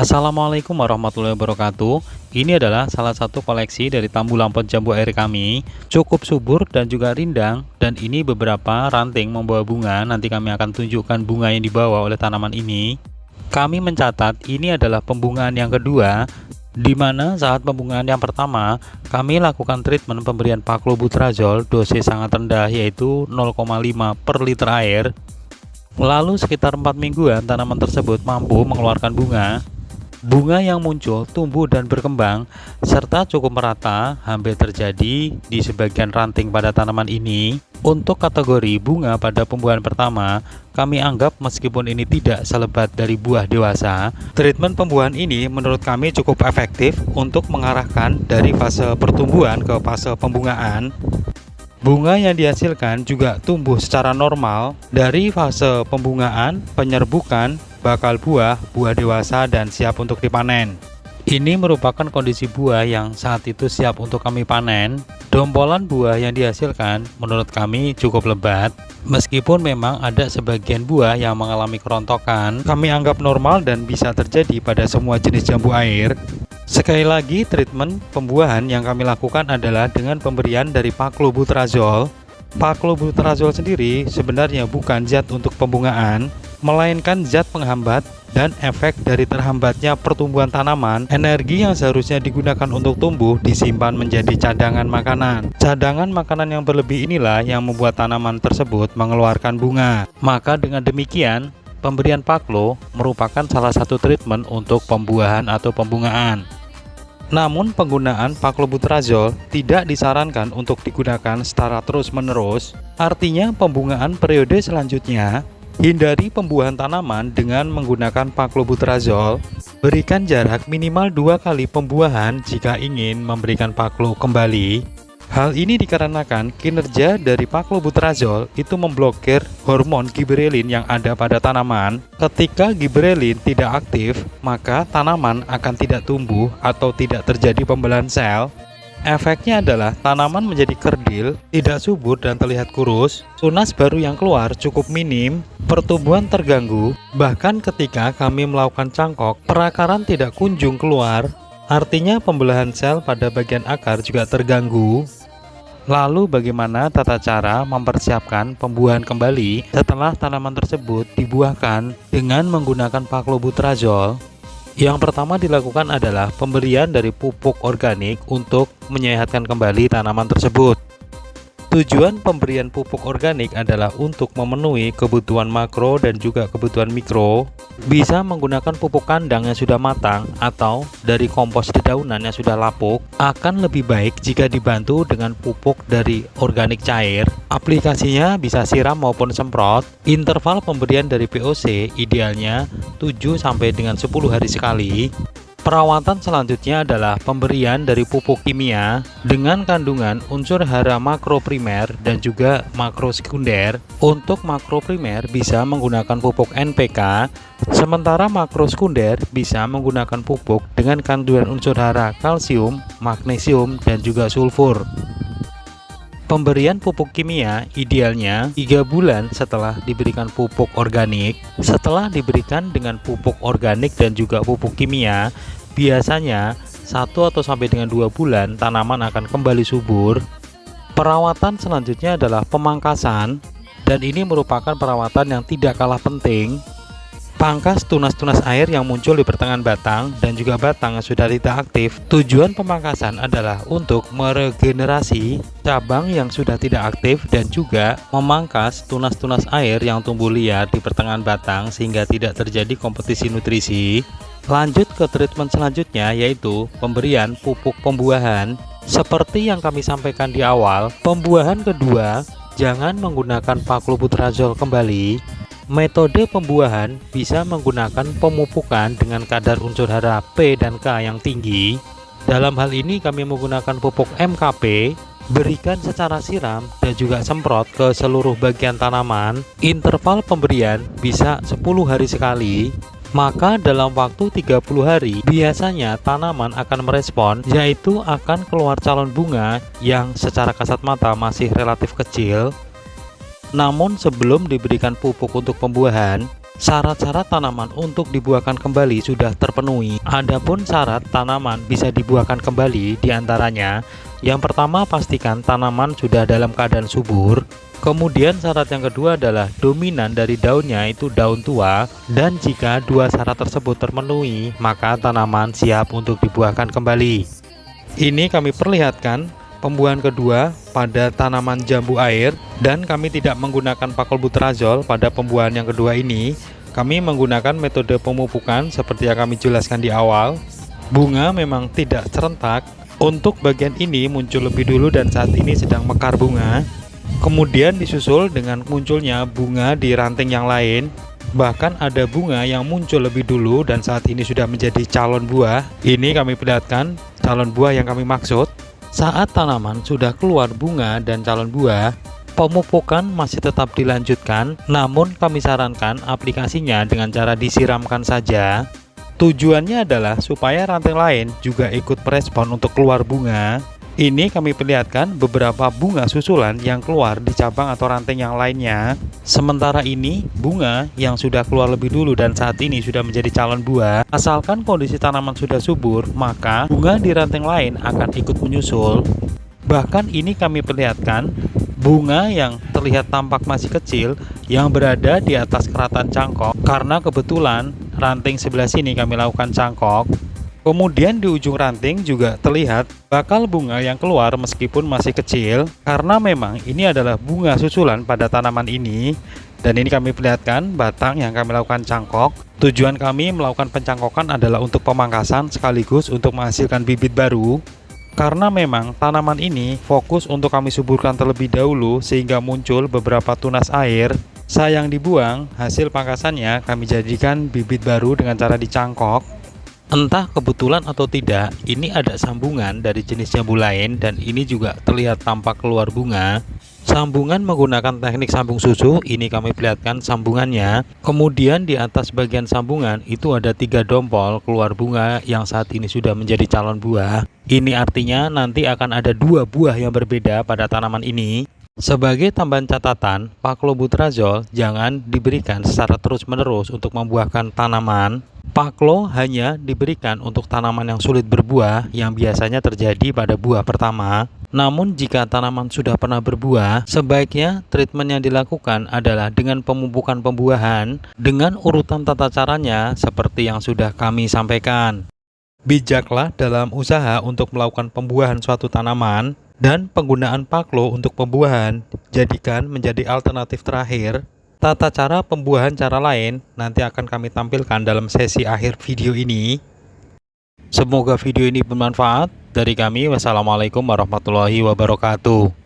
Assalamualaikum warahmatullahi wabarakatuh. Ini adalah salah satu koleksi dari tambu lampot jambu air kami. Cukup subur dan juga rindang. Dan ini beberapa ranting membawa bunga. Nanti kami akan tunjukkan bunga yang dibawa oleh tanaman ini. Kami mencatat ini adalah pembungaan yang kedua, di mana saat pembungaan yang pertama kami lakukan treatment pemberian Paclobutrazol dosis sangat rendah, yaitu 0,5 per liter air. Lalu sekitar 4 mingguan tanaman tersebut mampu mengeluarkan bunga. Bunga yang muncul, tumbuh dan berkembang serta cukup merata hampir terjadi di sebagian ranting pada tanaman ini. Untuk kategori bunga pada pembuahan pertama, kami anggap meskipun ini tidak selebat dari buah dewasa, treatment pembuahan ini menurut kami cukup efektif untuk mengarahkan dari fase pertumbuhan ke fase pembungaan. Bunga yang dihasilkan juga tumbuh secara normal dari fase pembungaan, penyerbukan, bakal buah, buah dewasa, dan siap untuk dipanen. Ini merupakan kondisi buah yang saat itu siap untuk kami panen. Dompolan buah yang dihasilkan menurut kami cukup lebat. Meskipun memang ada sebagian buah yang mengalami kerontokan, kami anggap normal dan bisa terjadi pada semua jenis jambu air. Sekali lagi, treatment pembuahan yang kami lakukan adalah dengan pemberian dari Paclobutrazol. Paclobutrazol sendiri sebenarnya bukan zat untuk pembungaan, melainkan zat penghambat dan efek dari terhambatnya pertumbuhan tanaman. Energi yang seharusnya digunakan untuk tumbuh disimpan menjadi cadangan makanan. Cadangan makanan yang berlebih inilah yang membuat tanaman tersebut mengeluarkan bunga. Maka dengan demikian, pemberian Paclo merupakan salah satu treatment untuk pembuahan atau pembungaan. Namun penggunaan Paclobutrazol tidak disarankan untuk digunakan secara terus-menerus. Artinya pembungaan periode selanjutnya, hindari pembuahan tanaman dengan menggunakan Paclobutrazol. Berikan jarak minimal 2 kali pembuahan jika ingin memberikan Paclo kembali. Hal ini dikarenakan kinerja dari Paclobutrazol itu memblokir hormon giberelin yang ada pada tanaman. Ketika giberelin tidak aktif, maka tanaman akan tidak tumbuh atau tidak terjadi pembelahan sel. Efeknya adalah tanaman menjadi kerdil, tidak subur dan terlihat kurus. Tunas baru yang keluar cukup minim, pertumbuhan terganggu. Bahkan ketika kami melakukan cangkok, perakaran tidak kunjung keluar. Artinya pembelahan sel pada bagian akar juga terganggu. Lalu bagaimana tata cara mempersiapkan pembuahan kembali setelah tanaman tersebut dibuahkan dengan menggunakan Paclobutrazol? Yang pertama dilakukan adalah pemberian dari pupuk organik untuk menyehatkan kembali tanaman tersebut. Tujuan pemberian pupuk organik adalah untuk memenuhi kebutuhan makro dan juga kebutuhan mikro. Bisa menggunakan pupuk kandang yang sudah matang atau dari kompos dedaunan yang sudah lapuk. Akan lebih baik jika dibantu dengan pupuk dari organik cair. Aplikasinya bisa siram maupun semprot. Interval pemberian dari POC idealnya 7 sampai dengan 10 hari sekali. Perawatan selanjutnya adalah pemberian dari pupuk kimia dengan kandungan unsur hara makro primer dan juga makro sekunder. Untuk makro primer bisa menggunakan pupuk NPK, sementara makro sekunder bisa menggunakan pupuk dengan kandungan unsur hara kalsium, magnesium, dan juga sulfur. Pemberian pupuk kimia idealnya 3 bulan setelah diberikan pupuk organik. Setelah diberikan dengan pupuk organik dan juga pupuk kimia, biasanya 1 atau sampai dengan 2 bulan tanaman akan kembali subur. Perawatan selanjutnya adalah pemangkasan, dan ini merupakan perawatan yang tidak kalah penting. Pangkas tunas-tunas air yang muncul di pertengahan batang dan juga batang yang sudah tidak aktif. Tujuan pemangkasan adalah untuk meregenerasi cabang yang sudah tidak aktif dan juga memangkas tunas-tunas air yang tumbuh liar di pertengahan batang sehingga tidak terjadi kompetisi nutrisi. Lanjut ke treatment selanjutnya, yaitu pemberian pupuk pembuahan. Seperti yang kami sampaikan di awal, pembuahan kedua jangan menggunakan Paclobutrazol kembali. Metode pembuahan bisa menggunakan pemupukan dengan kadar unsur hara P dan K yang tinggi. Dalam hal ini kami menggunakan pupuk MKP, berikan secara siram dan juga semprot ke seluruh bagian tanaman. Interval pemberian bisa 10 hari sekali. Maka dalam waktu 30 hari biasanya tanaman akan merespon, yaitu akan keluar calon bunga yang secara kasat mata masih relatif kecil. Namun sebelum diberikan pupuk untuk pembuahan, Syarat-syarat tanaman untuk dibuahkan kembali sudah terpenuhi. Adapun syarat tanaman bisa dibuahkan kembali diantaranya, yang pertama pastikan tanaman sudah dalam keadaan subur. Kemudian syarat yang kedua adalah dominan dari daunnya itu daun tua, dan jika dua syarat tersebut terpenuhi, maka tanaman siap untuk dibuahkan kembali. Ini kami perlihatkan pembuahan kedua pada tanaman jambu air, dan kami tidak menggunakan paklobutrazol pada pembuahan yang kedua ini. Kami menggunakan metode pemupukan seperti yang kami jelaskan di awal. Bunga memang tidak serentak. Untuk bagian ini muncul lebih dulu dan saat ini sedang mekar bunga. Kemudian disusul dengan munculnya bunga di ranting yang lain. Bahkan ada bunga yang muncul lebih dulu dan saat ini sudah menjadi calon buah. Ini kami perlihatkan calon buah yang kami maksud. Saat tanaman sudah keluar bunga dan calon buah, pemupukan masih tetap dilanjutkan, namun kami sarankan aplikasinya dengan cara disiramkan saja. Tujuannya adalah supaya ranting lain juga ikut merespon untuk keluar bunga. Ini kami perlihatkan beberapa bunga susulan yang keluar di cabang atau ranting yang lainnya. Sementara ini bunga yang sudah keluar lebih dulu dan saat ini sudah menjadi calon buah. Asalkan kondisi tanaman sudah subur, maka bunga di ranting lain akan ikut menyusul. Bahkan ini kami perlihatkan bunga yang terlihat tampak masih kecil yang berada di atas keratan cangkok, karena kebetulan ranting sebelah sini kami lakukan cangkok. Kemudian di ujung ranting juga terlihat bakal bunga yang keluar meskipun masih kecil, karena memang ini adalah bunga susulan pada tanaman ini. Dan ini kami perlihatkan batang yang kami lakukan cangkok. Tujuan kami melakukan pencangkokan adalah untuk pemangkasan sekaligus untuk menghasilkan bibit baru. Karena memang tanaman ini fokus untuk kami suburkan terlebih dahulu sehingga muncul beberapa tunas air. Sayang dibuang, hasil pangkasannya kami jadikan bibit baru dengan cara dicangkok. Entah kebetulan atau tidak, ini ada sambungan dari jenis jambu lain dan ini juga terlihat tampak keluar bunga. Sambungan menggunakan teknik sambung susu, ini kami perlihatkan sambungannya. Kemudian di atas bagian sambungan itu ada 3 dompol keluar bunga yang saat ini sudah menjadi calon buah. Ini artinya nanti akan ada 2 buah yang berbeda pada tanaman ini. Sebagai tambahan catatan, paklobutrazol jangan diberikan secara terus-menerus untuk membuahkan tanaman. Paklo hanya diberikan untuk tanaman yang sulit berbuah yang biasanya terjadi pada buah pertama. Namun jika tanaman sudah pernah berbuah, sebaiknya treatment yang dilakukan adalah dengan pemupukan pembuahan dengan urutan tata caranya seperti yang sudah kami sampaikan. Bijaklah dalam usaha untuk melakukan pembuahan suatu tanaman, dan penggunaan paklo untuk pembuahan jadikan menjadi alternatif terakhir. Tata cara pembuahan cara lain nanti akan kami tampilkan dalam sesi akhir video ini. Semoga video ini bermanfaat. Dari kami, wassalamualaikum warahmatullahi wabarakatuh.